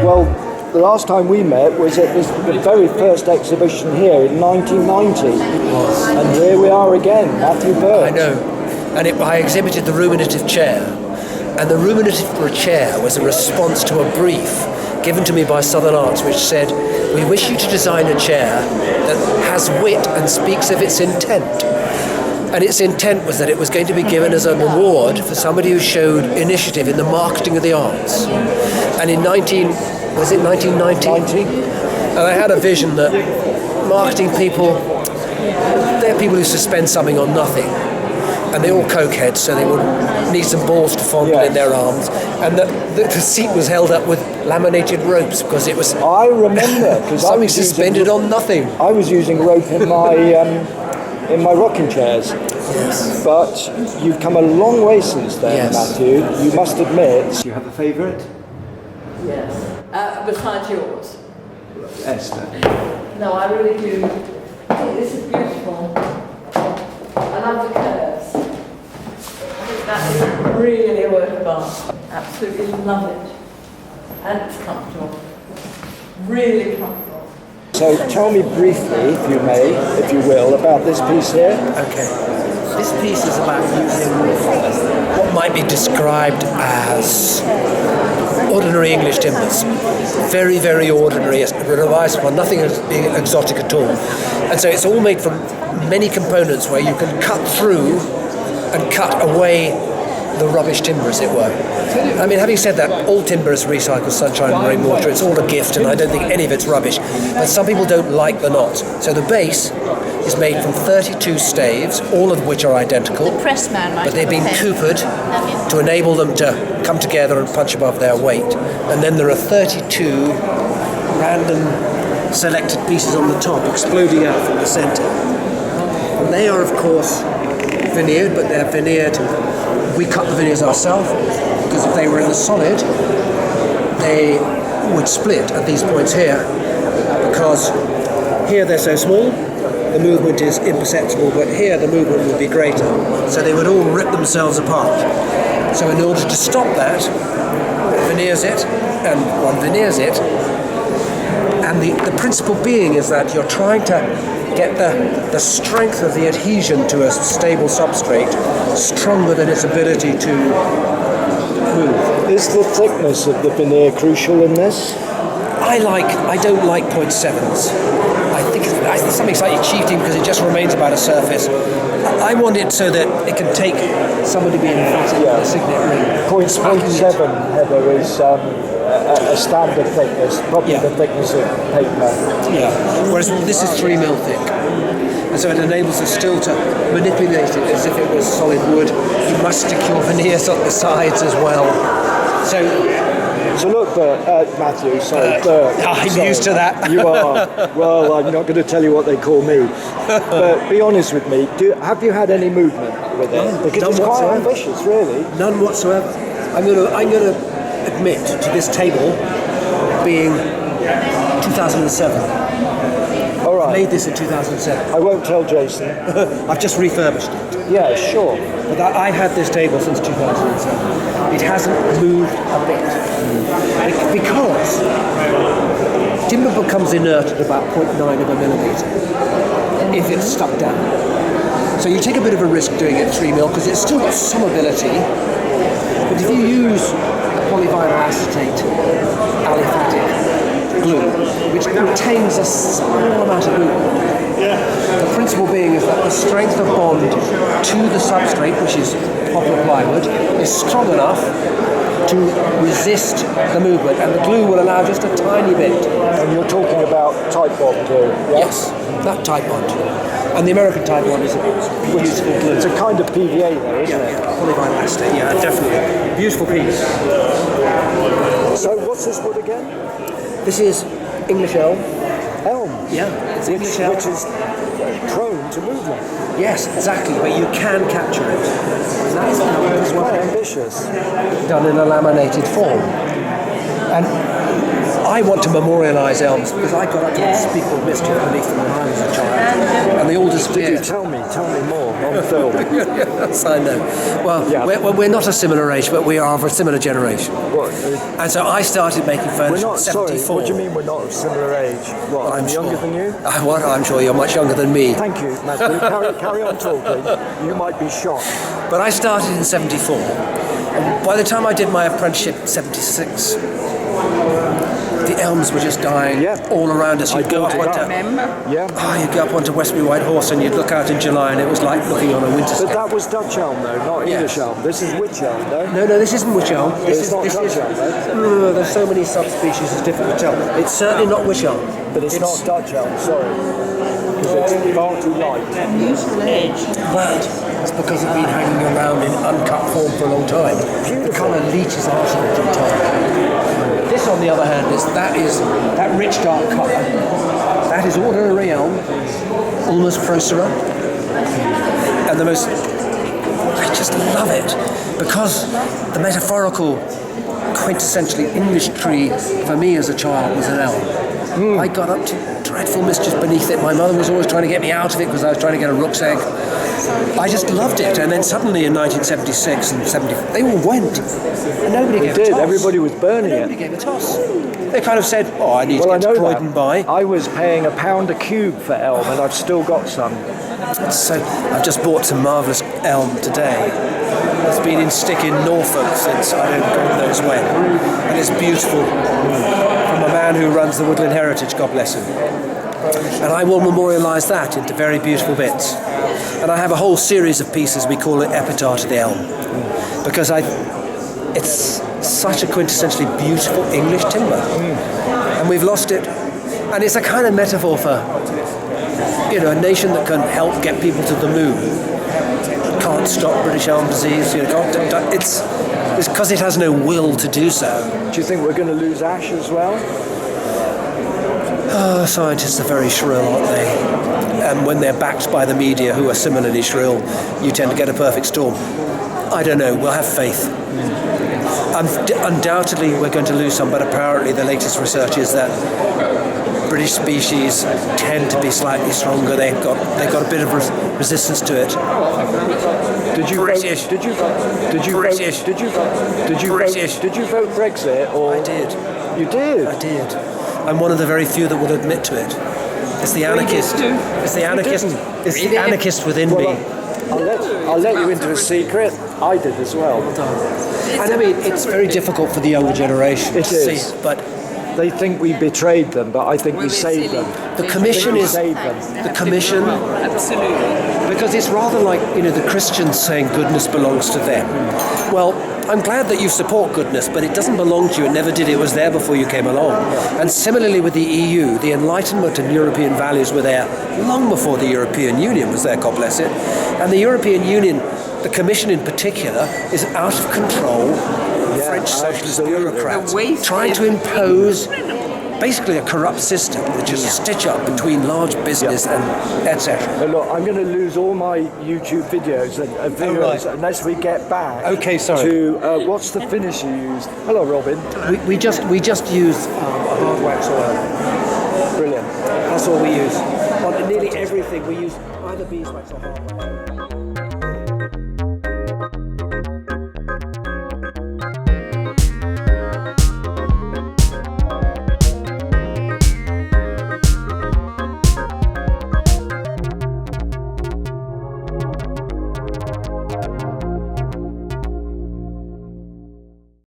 Well, the last time we met was at the very first exhibition here in 1990. It was. And here we are again, Matthew Bird. I know. And I exhibited the ruminative chair. And the ruminative chair was a response to a brief given to me by Southern Arts, which said, "We wish you to design a chair that has wit and speaks of its intent." And its intent was that it was going to be given as an award for somebody who showed initiative in the marketing of the arts. And in 1990? And I had a vision that marketing people, they're people who suspend something on nothing. And they're all cokeheads, so they would need some balls to fondle in their arms. And the seat was held up with laminated ropes because it was... I remember, because something suspended on nothing. I was using rope in my rocking chairs. Yes. But you've come a long way since then, yes. Matthew. You must admit. Do you have a favourite? Yes. Besides yours? Esther. No, I really do. This is beautiful. I love the colours. I think that is really a work of art. Absolutely love it. And it's comfortable. Really comfortable. So tell me briefly, if you may, if you will, about this piece here. Okay. This piece is about using what might be described as ordinary English timbers. Very, very ordinary, relies upon nothing exotic at all. And so it's all made from many components where you can cut through and cut away the rubbish timber, as it were. I mean, having said that, all timber is recycled sunshine and rainwater. It's all a gift, and I don't think any of it's rubbish. But some people don't like the knot. So the base is made from 32 staves, all of which are identical. The pressman might but they've been coopered to enable them to come together and punch above their weight. And then there are 32 random selected pieces on the top, exploding out from the centre. And they are, of course, veneered, but they're veneered. We cut the veneers ourselves, because if they were in the solid, they would split at these points here, because here they're so small, the movement is imperceptible, but here the movement would be greater. So they would all rip themselves apart. So in order to stop that, veneers it, and one veneers it, and the principle being is that you're trying to get the strength of the adhesion to a stable substrate stronger than its ability to move. Is the thickness of the veneer crucial in this? I don't like 0.7s. I think it's something slightly cheating because it just remains about a surface. I want it so that it can take somebody being emphatic with a signet ring. 0.7, Heather, is a standard thickness, probably the thickness of paper. Yeah, whereas this is 3 mil thick. And so it enables us still to manipulate it as if it was solid wood. You must stick your veneers on the sides as well. So look, Matthew, Bert. I'm used to that. You are. Well, I'm not going to tell you what they call me. But be honest with me, have you had any movement with it? Because None it's quite whatsoever. ambitious, really. None whatsoever. I'm going to admit to this table being 2007. All right. I made this in 2007. I won't tell Jason. I've just refurbished it. Yeah, sure. But I had this table since 2007. It hasn't moved a bit. Because timber becomes inert at about 0.9 of a millimetre if it's stuck down. So you take a bit of a risk doing it 3 mil because it's still got some ability. But if you use polyvinyl acetate aliphatic glue, which retains a small amount of movement, the principle being is that the strength of bond to the substrate, which is poplar plywood, is strong enough to resist the movement, and the glue will allow just a tiny bit. And you're talking about Titebond glue, yeah? Yes, that Titebond. And the American Titebond is a beautiful glue. It's a kind of PVA though, isn't it? Yeah, polyvinyl acetate, yeah, definitely. Beautiful piece. So what's this wood again? This is English elm. Elm? Yeah, it's English elm. Which is prone to movement. Yes, exactly, but you can capture it. And that's It's quite ambitious. done in a laminated form. And I want to memorialise elms because I got up to unspeakable mischief beneath them when I was a child, and they all disappeared. Tell me more on film. Yes, I know. Well, Yeah. we're not a similar age, but we are of a similar generation. What? And so I started making We're furniture in not. Sorry. 74. What do you mean we're not of similar age? What? I'm younger than you. I'm sure you're much younger than me. Thank you, Matthew. Carry on talking. You might be shocked. But I started in 74. And by the time I did my apprenticeship in 76, the elms were just dying all around us. You'd go up onto, you'd go up onto Westbury White Horse and you'd look out in July and it was like looking on a winterscape. But that was Dutch elm though, not English elm. This is wych elm, no? No, this isn't wych elm. It's not Dutch elm, though. No, there's so many subspecies, it's difficult to tell. It's certainly not wych elm. But it's not Dutch elm, sorry. Because it's far too light. But it's because it's been hanging around in uncut form for a long time. The colour leaches out of it entirely. This, on the other hand, is that rich dark colour. That is ordinary elm, almost procera. And I just love it because the metaphorical, quintessentially English tree for me as a child was an elm. I got up to dreadful mischief beneath it. My mother was always trying to get me out of it because I was trying to get a rook's egg. I just loved it, and then suddenly in 1976 and 70, they all went. And nobody gave a toss. Everybody was burning it. Nobody gave a toss. They kind of said, I need to get to Croydon by. I was paying £1 a cube for elm, and I've still got some. So I've just bought some marvellous elm today. It's been in stick in Norfolk since I don't God knows when. And it's beautiful. From a man who runs the Woodland Heritage, God bless him. And I will memorialise that into very beautiful bits. And I have a whole series of pieces, we call it Epitaph of the Elm. Because it's such a quintessentially beautiful English timber. And we've lost it. And it's a kind of metaphor for, a nation that can help get people to the moon. Can't stop British elm disease. It's because it has no will to do so. Do you think we're going to lose ash as well? Scientists are very shrill, aren't they? And when they're backed by the media, who are similarly shrill, you tend to get a perfect storm. I don't know. We'll have faith. Undoubtedly, we're going to lose some, but apparently the latest research is that British species tend to be slightly stronger. They've got a bit of resistance to it. Did you vote Brexit? Or I did. You did? I did. I'm one of the very few that will admit to it. It's the anarchist. It's the anarchist. It's the anarchist within me. I'll let you into a secret. I did as well. And I mean, it's very difficult for the younger generation to see it, but they think we betrayed them, but I think we saved them. The commission is the commission, absolutely, because it's rather like the Christians saying goodness belongs to them. Well, I'm glad that you support goodness, but it doesn't belong to you. It never did. It was there before you came along. And similarly with the EU, the Enlightenment and European values were there long before the European Union was there, God bless it. And the European Union, the Commission in particular, is out of control. French socialist bureaucrats trying to impose basically a corrupt system which is a stitch up between large business and etc. Look, I'm going to lose all my YouTube videos and videos unless we get back. Okay, sorry. To what's the finish you used? Hello, Robin. We just use a hard wax oil. Brilliant. That's all we use. On nearly everything we use either beeswax or hard wax.